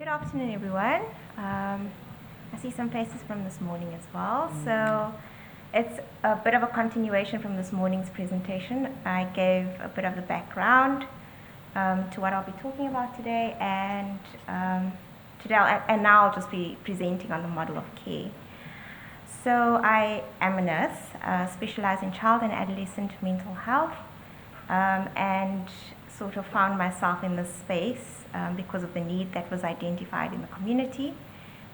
Good afternoon, everyone. I see some faces from this morning as well. So it's a bit of a continuation from this morning's presentation. I gave a bit of the background to what I'll be talking about today, and now I'll just be presenting on the model of care. So I am a nurse, specialized in child and adolescent mental health, and sort of found myself in this space because of the need that was identified in the community,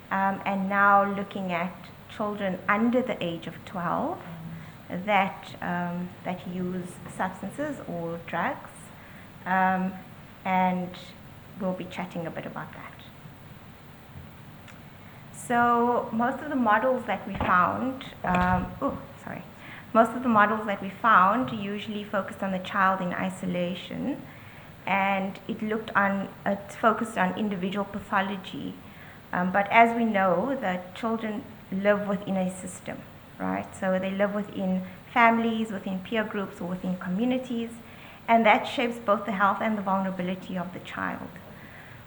and now looking at children under the age of 12 that use substances or drugs, and we'll be chatting a bit about that. So most of the models that we found, most of the models that we found usually focused on the child in isolation, and it focused on individual pathology. But as we know, the children live within a system, right? So they live within families, within peer groups, or within communities, and that shapes both the health and the vulnerability of the child.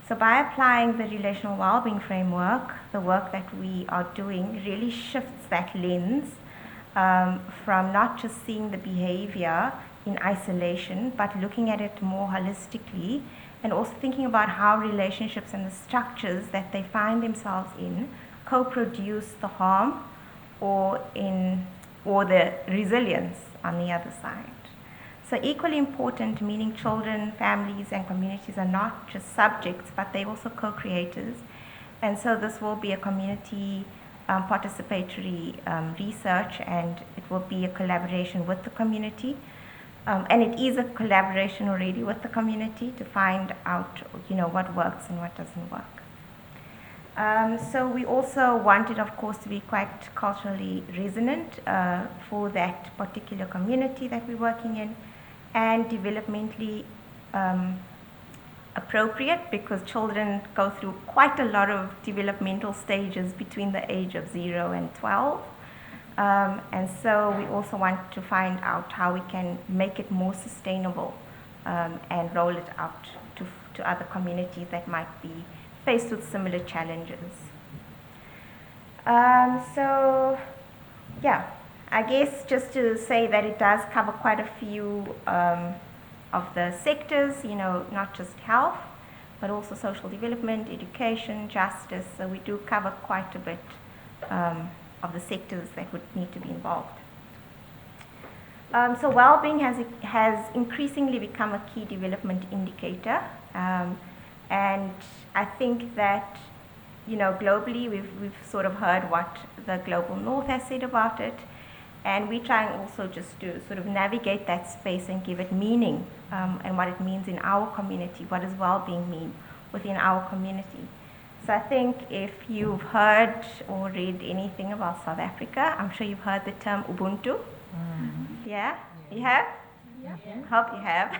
So by applying the relational well-being framework, the work that we are doing really shifts that lens from not just seeing the behavior in isolation, but looking at it more holistically, and also thinking about how relationships and the structures that they find themselves in co-produce the harm or the resilience on the other side. So equally important, meaning children, families, and communities are not just subjects, but they're also co-creators. And so this will be a community participatory research, and it will be a collaboration with the community. And it is a collaboration already with the community to find out, what works and what doesn't work. So we also wanted, of course, to be quite culturally resonant for that particular community that we're working in, and developmentally appropriate, because children go through quite a lot of developmental stages between the age of 0 and 12. And so we also want to find out how we can make it more sustainable and roll it out to other communities that might be faced with similar challenges. I guess just to say that it does cover quite a few of the sectors, not just health, but also social development, education, justice. So we do cover quite a bit of the sectors that would need to be involved. So well-being has increasingly become a key development indicator, and I think that globally we've sort of heard what the global north has said about it, and we're trying also just to sort of navigate that space and give it meaning, and what it means in our community. What does well-being mean within our community? So I think if you've heard or read anything about South Africa, I'm sure you've heard the term Ubuntu. Yeah? You have? Yeah. Hope you have.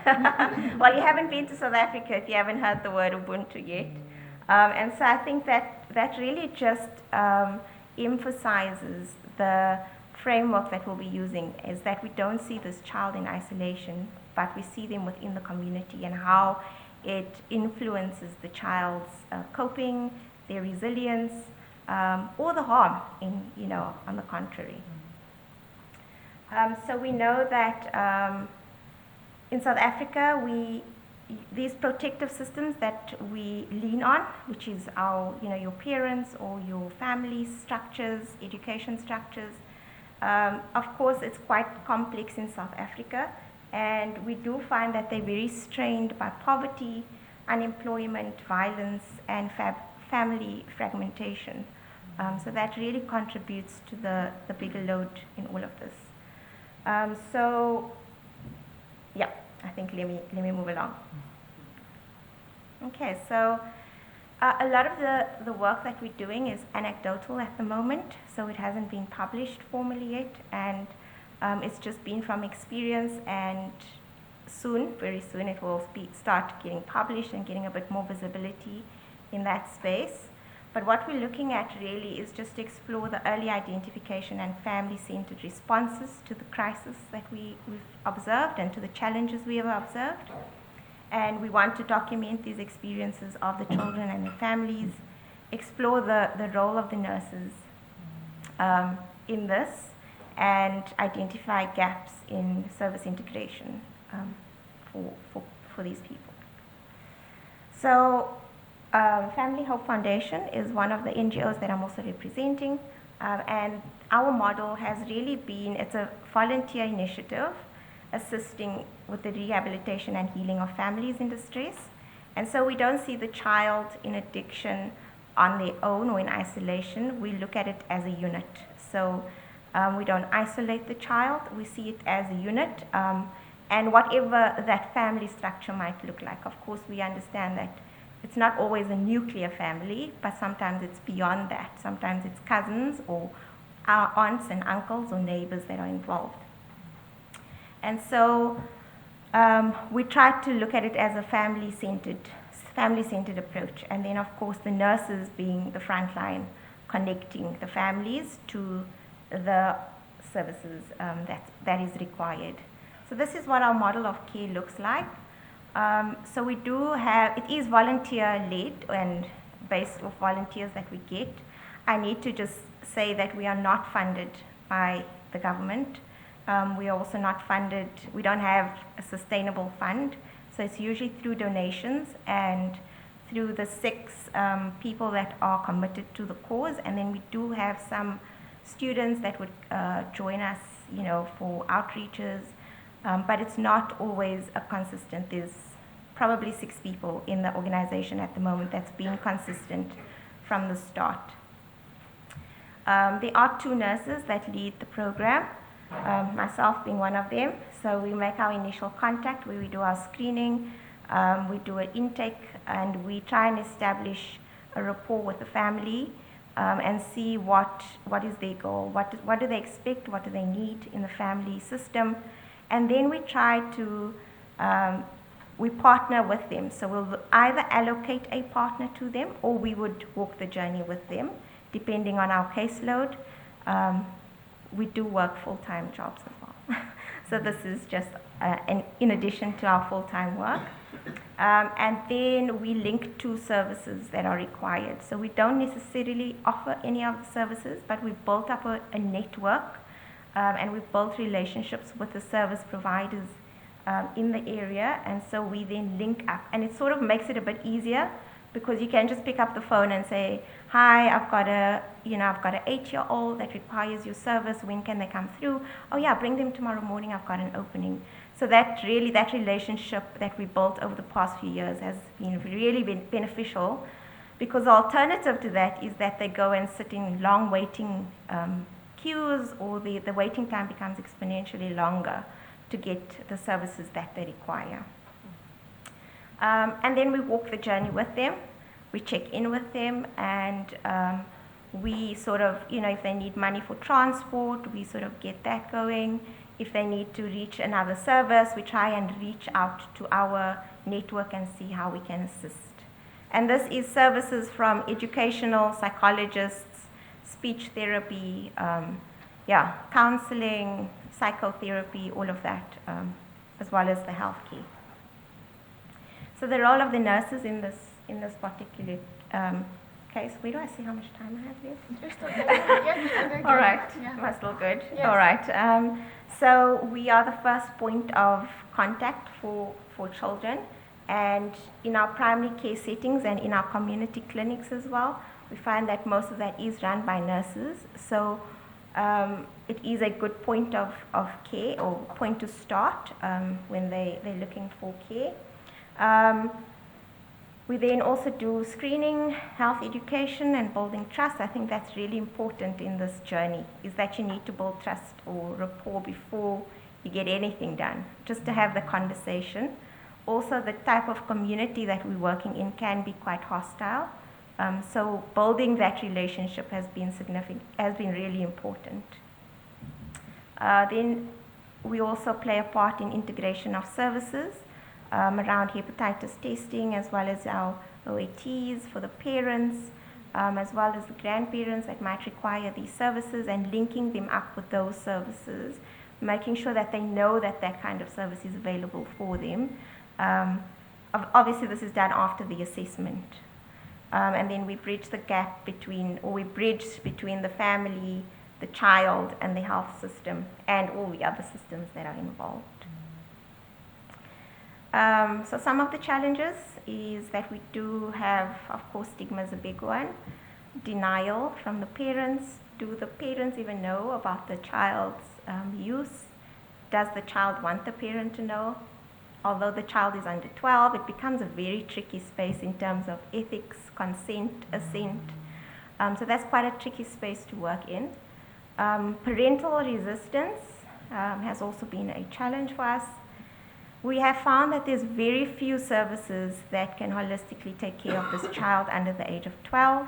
Well, you haven't been to South Africa if you haven't heard the word Ubuntu yet. And so I think that really just emphasizes the framework that we'll be using, is that we don't see this child in isolation, but we see them within the community, and how it influences the child's coping, their resilience, or the harm on the contrary. So we know that in South Africa, these protective systems that we lean on, which is our, your parents or your family structures, education structures, of course, it's quite complex in South Africa. And we do find that they're very strained by poverty, unemployment, violence, and family fragmentation. So that really contributes to the bigger load in all of this. I think let me move along. Okay, so a lot of the work that we're doing is anecdotal at the moment, so it hasn't been published formally yet, and it's just been from experience, and very soon it will start getting published and getting a bit more visibility in that space. But what we're looking at really is just to explore the early identification and family-centered responses to the crisis that we've observed and to the challenges we have observed, And we want to document these experiences of the children and the families, explore the role of the nurses in this, and identify gaps in service integration for these people. So Family Hope Foundation is one of the NGOs that I'm also representing, and our model has really been, it's a volunteer initiative assisting with the rehabilitation and healing of families in distress. And so we don't see the child in addiction on their own or in isolation. We look at it as a unit. So we don't isolate the child, we see it as a unit, and whatever that family structure might look like. Of course, we understand that it's not always a nuclear family, but sometimes it's beyond that. Sometimes it's cousins or our aunts and uncles or neighbors that are involved. And so we try to look at it as a family-centered approach. And then, of course, the nurses being the front line, connecting the families to the services that is required. So this is what our model of care looks like. So we do have, it is volunteer-led and based off volunteers that we get. I need to just say that we are not funded by the government. We are also not funded, we don't have a sustainable fund. So it's usually through donations and through the 6 people that are committed to the cause. And then we do have some students that would join us, for outreaches. But it's not always a consistent. There's probably 6 people in the organization at the moment that's been consistent from the start. There are 2 nurses that lead the program, myself being one of them. So we make our initial contact where we do our screening, we do an intake, and we try and establish a rapport with the family and see what is their goal, what do they expect, what do they need in the family system. And then we try to, we partner with them. So we'll either allocate a partner to them or we would walk the journey with them, depending on our caseload. We do work full-time jobs as well. So this is just in addition to our full-time work. And then we link to services that are required. So we don't necessarily offer any of the services, but we've built up a network. And we've built relationships with the service providers in the area, and so we then link up. And it sort of makes it a bit easier because you can just pick up the phone and say, hi, I've got an 8-year-old that requires your service. When can they come through? Oh yeah, bring them tomorrow morning. I've got an opening. So that relationship that we built over the past few years has been really beneficial, because the alternative to that is that they go and sit in long waiting queues, or the waiting time becomes exponentially longer to get the services that they require. And then we walk the journey with them, we check in with them, and we sort of, if they need money for transport, we sort of get that going. If they need to reach another service, we try and reach out to our network and see how we can assist. And this is services from educational psychologists, speech therapy, counseling, psychotherapy, all of that, as well as the healthcare. So the role of the nurses in this particular case. Where do I see how much time I have left? You're still good. All right, Yeah. am I still good? Yes. All right. So we are the first point of contact for children, and in our primary care settings and in our community clinics as well, we find that most of that is run by nurses. So it is a good point of care, or point to start when they're looking for care. We then also do screening, health education, and building trust. I think that's really important in this journey, is that you need to build trust or rapport before you get anything done, just to have the conversation. Also, the type of community that we're working in can be quite hostile. So building that relationship has been really important. Then we also play a part in integration of services around hepatitis testing, as well as our OATs for the parents, as well as the grandparents that might require these services, and linking them up with those services, making sure that they know that that kind of service is available for them. obviously this is done after the assessment. And then we bridge the gap between, or we bridge between the family, the child, and the health system, and all the other systems that are involved. So some of the challenges is that we do have, of course, stigma is a big one. Denial from the parents. Do the parents even know about the child's use? Does the child want the parent to know? Although the child is under 12, it becomes a very tricky space in terms of ethics, consent, assent. So that's quite a tricky space to work in. Parental resistance has also been a challenge for us. We have found that there's very few services that can holistically take care of this child under the age of 12.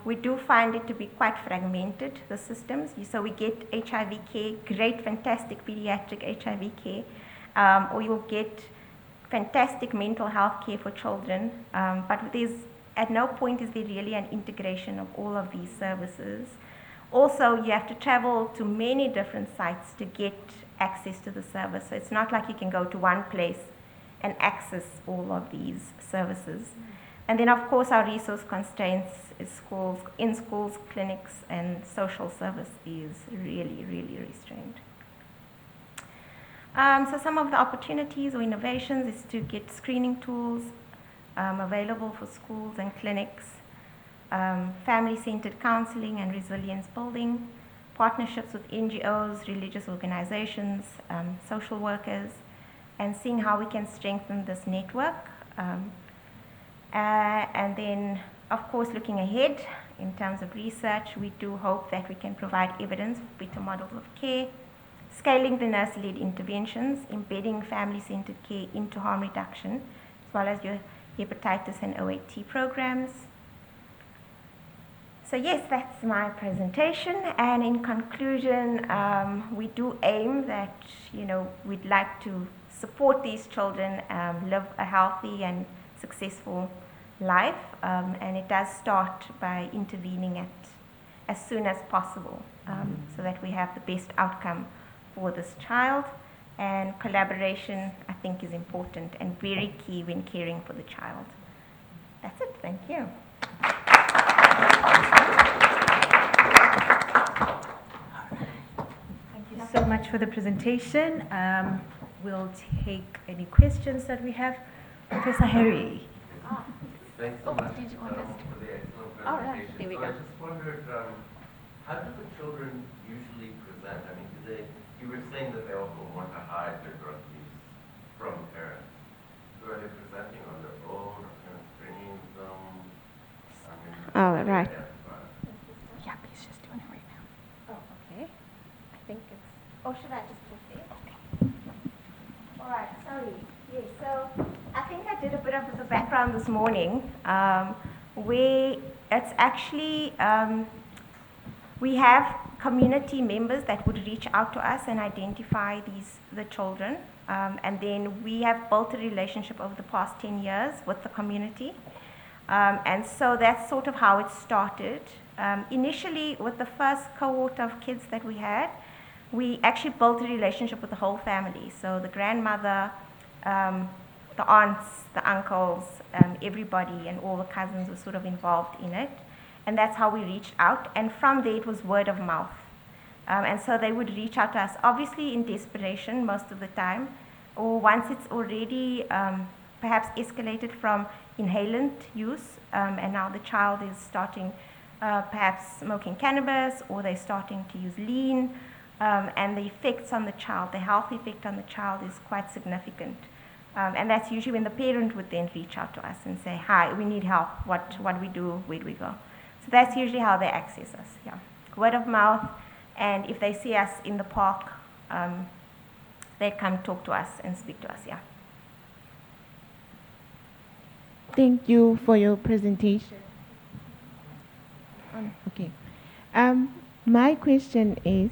We do find it to be quite fragmented, the systems. So we get HIV care, great, fantastic pediatric HIV care, or you'll get fantastic mental health care for children, but at no point is there really an integration of all of these services. Also, you have to travel to many different sites to get access to the service. So it's not like you can go to one place and access all of these services. And then, of course, our resource constraints is schools, in schools, clinics, and social service is really, really restrained. So some of the opportunities or innovations is to get screening tools available for schools and clinics, family-centered counseling and resilience building, partnerships with NGOs, religious organizations, social workers, and seeing how we can strengthen this network. And then, of course, looking ahead in terms of research, we do hope that we can provide evidence for better models of care, scaling the nurse-led interventions, embedding family-centered care into harm reduction, as well as your hepatitis and OAT programs. So yes, that's my presentation. And in conclusion, we do aim that, we'd like to support these children live a healthy and successful life. And it does start by intervening as soon as possible so that we have the best outcome for this child. And collaboration, I think, is important and very key when caring for the child. That's it. Thank you. Thank you so much for the presentation. We'll take any questions that we have. Professor Harry. Thanks so much for the excellent presentation. All right, there we go. I just wondered, how do the children usually present? I mean, you were saying that they often want to hide their drug use from parents. So are they presenting on their own, or parents bringing them? All right. Yeah, he's just doing it right now. Oh, okay. I think it's, or should I just put there? Okay. All right, sorry. Yes, so I think I did a bit of the background this morning, where it's actually, we have community members that would reach out to us and identify the children. And then we have built a relationship over the past 10 years with the community. And so that's sort of how it started. Initially, with the first cohort of kids that we had, we actually built a relationship with the whole family. So the grandmother, the aunts, the uncles, everybody, and all the cousins were sort of involved in it. And that's how we reached out. And from there, it was word of mouth. And so they would reach out to us, obviously in desperation most of the time, or once it's already perhaps escalated from inhalant use, and now the child is starting perhaps smoking cannabis, or they're starting to use lean, and the effects on the child, the health effect on the child is quite significant. And that's usually when the parent would then reach out to us and say, hi, we need help, what do we do, where do we go? So that's usually how they access us, yeah. Word of mouth, and if they see us in the park, they come talk to us and speak to us, yeah. Thank you for your presentation. Okay. My question is,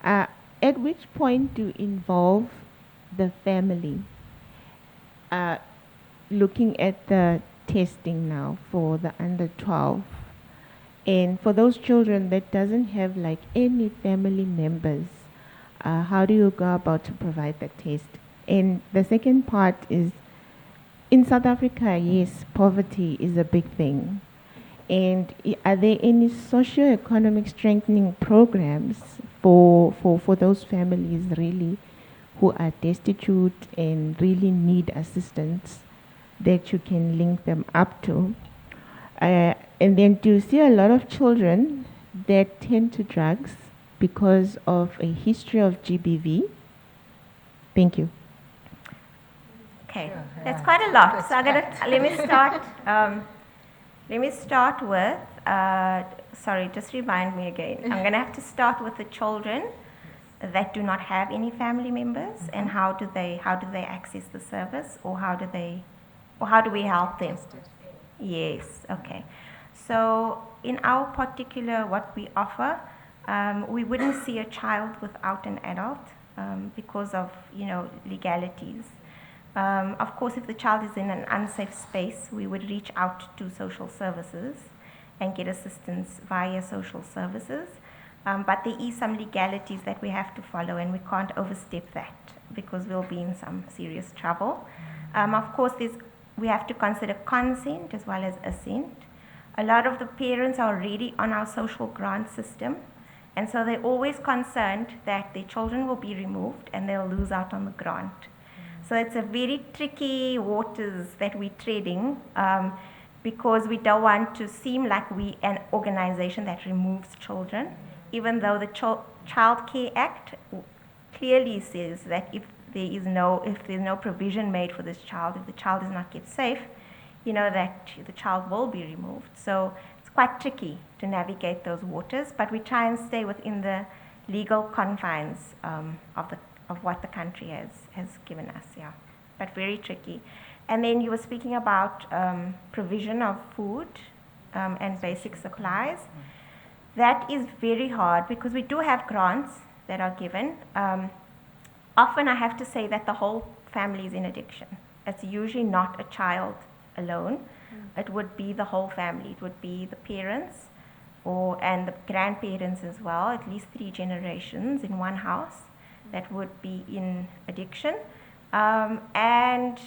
at which point do you involve the family? Looking at the testing now for the under 12, and for those children that doesn't have like any family members, how do you go about to provide the test? And the second part is, in South Africa, yes, poverty is a big thing. And are there any socio-economic strengthening programs for those families really who are destitute and really need assistance that you can link them up to? And then do you see a lot of children that tend to drugs because of a history of GBV? Thank you. Okay, that's quite a lot. So let me start. Let me start with. Sorry, just remind me again. I'm going to have to start with the children that do not have any family members, and how do they access the service, or how do we help them? Yes. Okay. So in our particular, what we offer, we wouldn't see a child without an adult because of legalities. Of course, if the child is in an unsafe space, we would reach out to social services and get assistance via social services. But there is some legalities that we have to follow, and we can't overstep that because we'll be in some serious trouble. Of course, we have to consider consent as well as assent. A lot of the parents are already on our social grant system, and so they're always concerned that their children will be removed and they'll lose out on the grant. So it's a very tricky waters that we're treading because we don't want to seem like we an organization that removes children, even though the Child Care Act clearly says that if there's no provision made for this child, if the child is not kept safe, that the child will be removed. So it's quite tricky to navigate those waters, but we try and stay within the legal confines of what the country has given us, yeah. But very tricky. And then you were speaking about provision of food and basic supplies. That is very hard because we do have grants that are given. Often I have to say that the whole family is in addiction. It's usually not a child alone. It would be the whole family. It would be the parents and the grandparents as well, at least 3 generations in one house that would be in addiction. And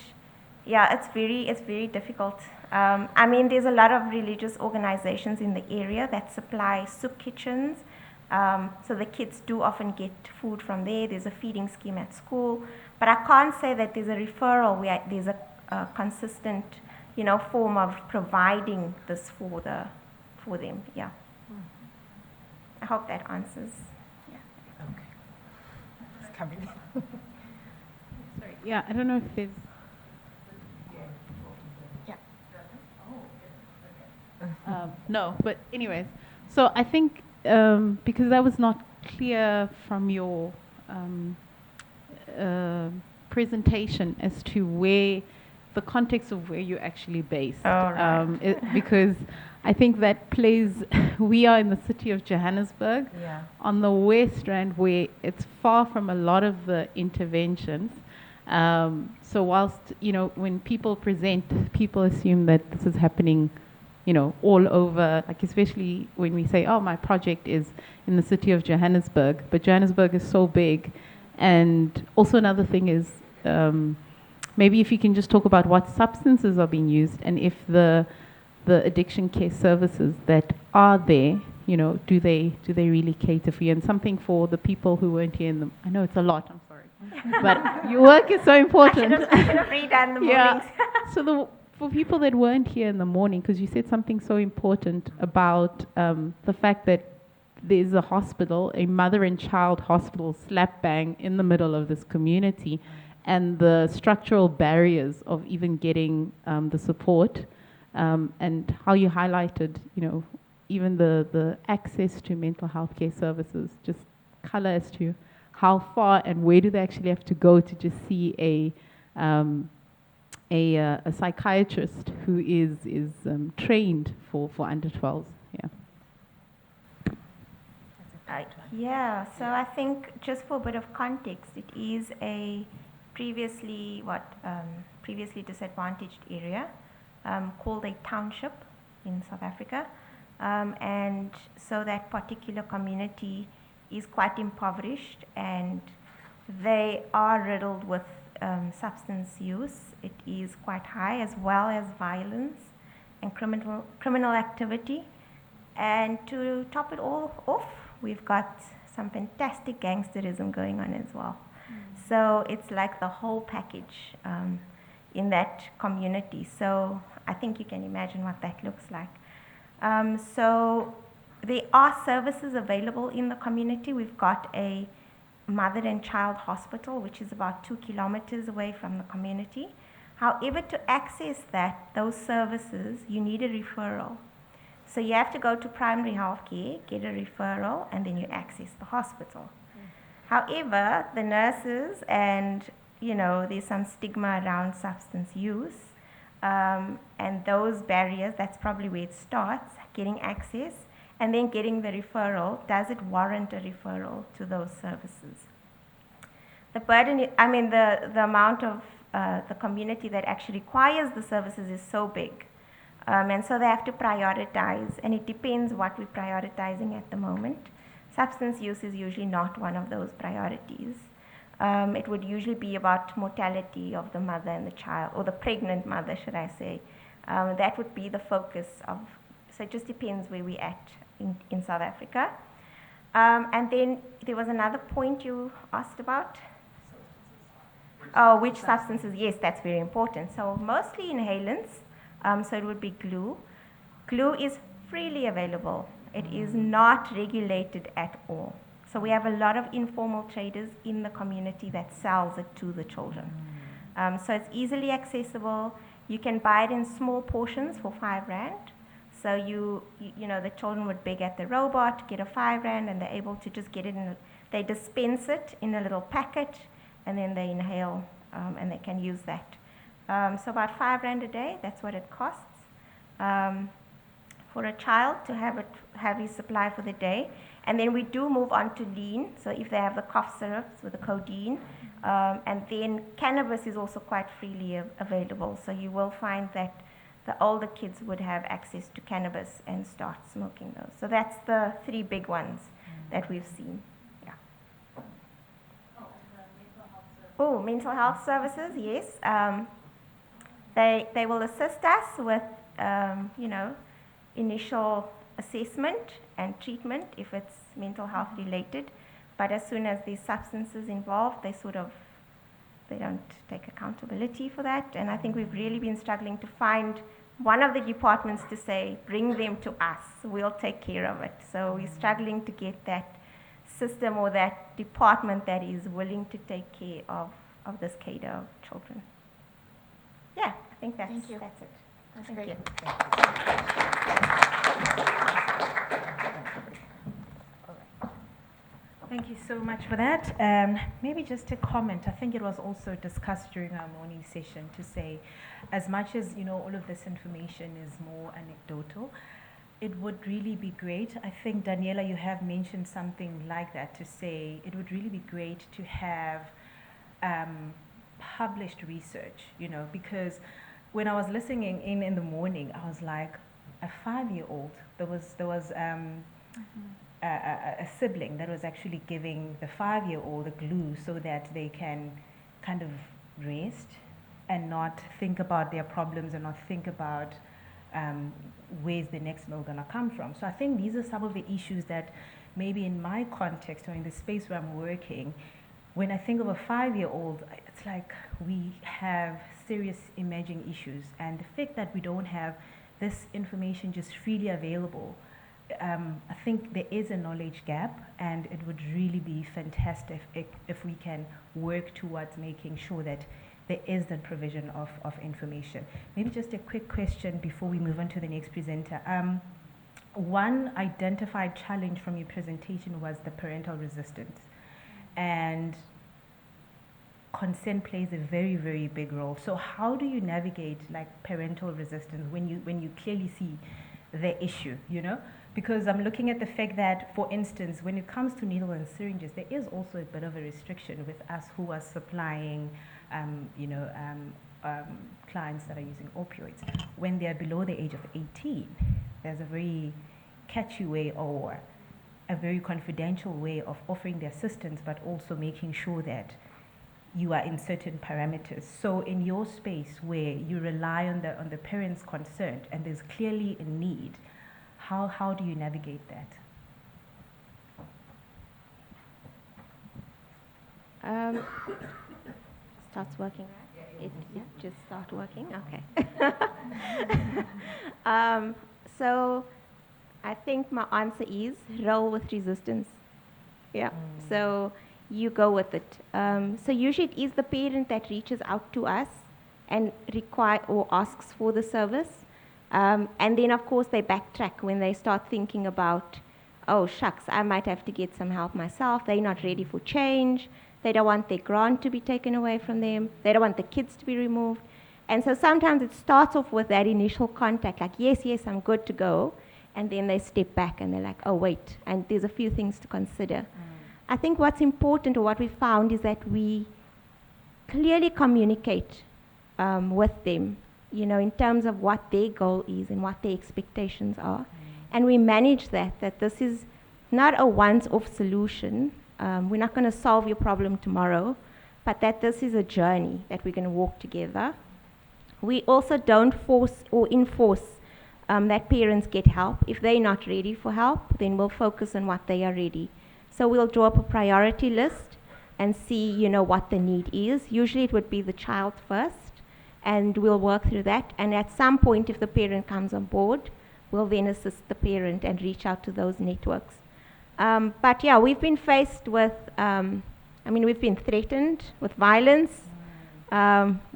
yeah, it's very difficult. There's a lot of religious organizations in the area that supply soup kitchens. So the kids do often get food from there. There's a feeding scheme at school. But I can't say that there's a referral where there's a consistent, form of providing this for them. Yeah. I hope that answers. Coming. Sorry. Yeah, I don't know if there's. Yeah. No, but anyways, so I think because that was not clear from your presentation as to where the context of where you're actually based. Oh, right. Because I think that plays, we are in the city of Johannesburg, Yeah. on the West Rand, where it's far from a lot of the interventions. So whilst, when people present, people assume that this is happening, all over, like especially when we say, oh, my project is in the city of Johannesburg, but Johannesburg is so big. And also another thing is, maybe if you can just talk about what substances are being used, and if the addiction care services that are there, do they really cater for you? And something for the people who weren't here I know it's a lot, I'm sorry. But your work is so important. I should have redone the mornings. So for people that weren't here in the morning, because you said something so important about the fact that there's a hospital, a mother and child hospital slap bang in the middle of this community, and the structural barriers of even getting the support, and how you highlighted, even the access to mental health care services, just color as to how far and where do they actually have to go to just see a psychiatrist who is trained for under 12s. So I think just for a bit of context, it is a previously disadvantaged area called a township in South Africa, and so that particular community is quite impoverished, and they are riddled with substance use. It is quite high, as well as violence and criminal activity. And to top it all off, we've got some fantastic gangsterism going on as well. So it's like the whole package in that community. So I think you can imagine what that looks like. So there are services available in the community. We've got a mother and child hospital, which is about 2 kilometers away from the community. However, to access those services, you need a referral. So you have to go to primary health care, get a referral, and then you access the hospital. However, the nurses and, there's some stigma around substance use. And those barriers, that's probably where it starts, getting access, and then getting the referral. Does it warrant a referral to those services? The burden, the amount of the community that actually requires the services is so big. And so they have to prioritize, and it depends what we're prioritizing at the moment. Substance use is usually not one of those priorities. It would usually be about mortality of the mother and the child, or the pregnant mother, should I say. That would be the focus of, so it just depends where we're at in South Africa. And then there was another point you asked about. Oh, which substances? Yes, that's very important. So mostly inhalants. So it would be glue. Glue is freely available. It is not regulated at all. So we have a lot of informal traders in the community that sells it to the children. So it's easily accessible. You can buy it in small portions for 5 rand. So the children would beg at the robot, get a 5 rand, and they're able to just get it they dispense it in a little packet, and then they inhale, and they can use that. So about 5 rand a day, that's what it costs for a child to have his supply for the day. And then we do move on to lean, so if they have the cough syrups with the codeine, and then cannabis is also quite freely available. So you will find that the older kids would have access to cannabis and start smoking those. So that's the 3 big ones that we've seen. Yeah. Oh, mental health services, yes. They will assist us with, initial assessment and treatment if it's mental health related. But as soon as there's substances involved, they don't take accountability for that. And I think we've really been struggling to find one of the departments to say, bring them to us, we'll take care of it. So we're struggling to get that system or that department that is willing to take care of this cadre of children. Yeah, I think that's it. That's Thank great. you. Thank you so much for that. Maybe just a comment. I think it was also discussed during our morning session to say, as much as all of this information is more anecdotal, it would really be great. I think, Daniela, you have mentioned something like that, to say it would really be great to have published research, because when I was listening in the morning, I was like, a 5-year-old, there was a sibling that was actually giving the 5-year-old a glue so that they can kind of rest and not think about their problems and not think about where's the next meal going to come from. So I think these are some of the issues that maybe in my context or in the space where I'm working, when I think of a 5-year-old, it's like we have serious emerging issues. And the fact that we don't have this information just freely available, I think there is a knowledge gap, and it would really be fantastic if we can work towards making sure that there is that provision of information. Maybe just a quick question before we move on to the next presenter. One identified challenge from your presentation was the parental resistance. And consent plays a very, very big role. So how do you navigate like parental resistance when you clearly see the issue, Because I'm looking at the fact that, for instance, when it comes to needle and syringes, there is also a bit of a restriction with us who are supplying, clients that are using opioids. When they are below the age of 18, there's a very catchy way or a very confidential way of offering the assistance, but also making sure that you are in certain parameters. So in your space where you rely on the parents concerned and there's clearly a need, how do you navigate that? Starts working, right? It just start working? Okay. So I think my answer is roll with resistance. Yeah. So you go with it. So usually it is the parent that reaches out to us and require or asks for the service. And then of course they backtrack when they start thinking about, oh shucks, I might have to get some help myself. They're not ready for change. They don't want their grant to be taken away from them. They don't want the kids to be removed. And so sometimes it starts off with that initial contact, like, yes, I'm good to go. And then they step back and they're like, oh, wait, and there's a few things to consider. I think what's important, or what we found, is that we clearly communicate with them, in terms of what their goal is and what their expectations are. And we manage that this is not a once-off solution. We're not going to solve your problem tomorrow, but that this is a journey that we're going to walk together. We also don't force or enforce that parents get help. If they're not ready for help, then we'll focus on what they are ready. So we'll draw up a priority list and see, what the need is. Usually it would be the child first, and we'll work through that. And at some point, if the parent comes on board, we'll then assist the parent and reach out to those networks. But yeah, we've been faced with, we've been threatened with violence.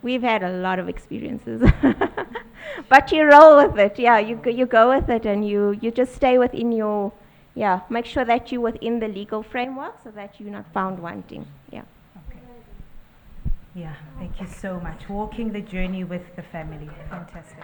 We've had a lot of experiences. But you roll with it, you go with it, and you just stay within your, make sure that you're within the legal framework so that you're not found wanting, Okay. Yeah, thank you so much. Walking the journey with the family, fantastic.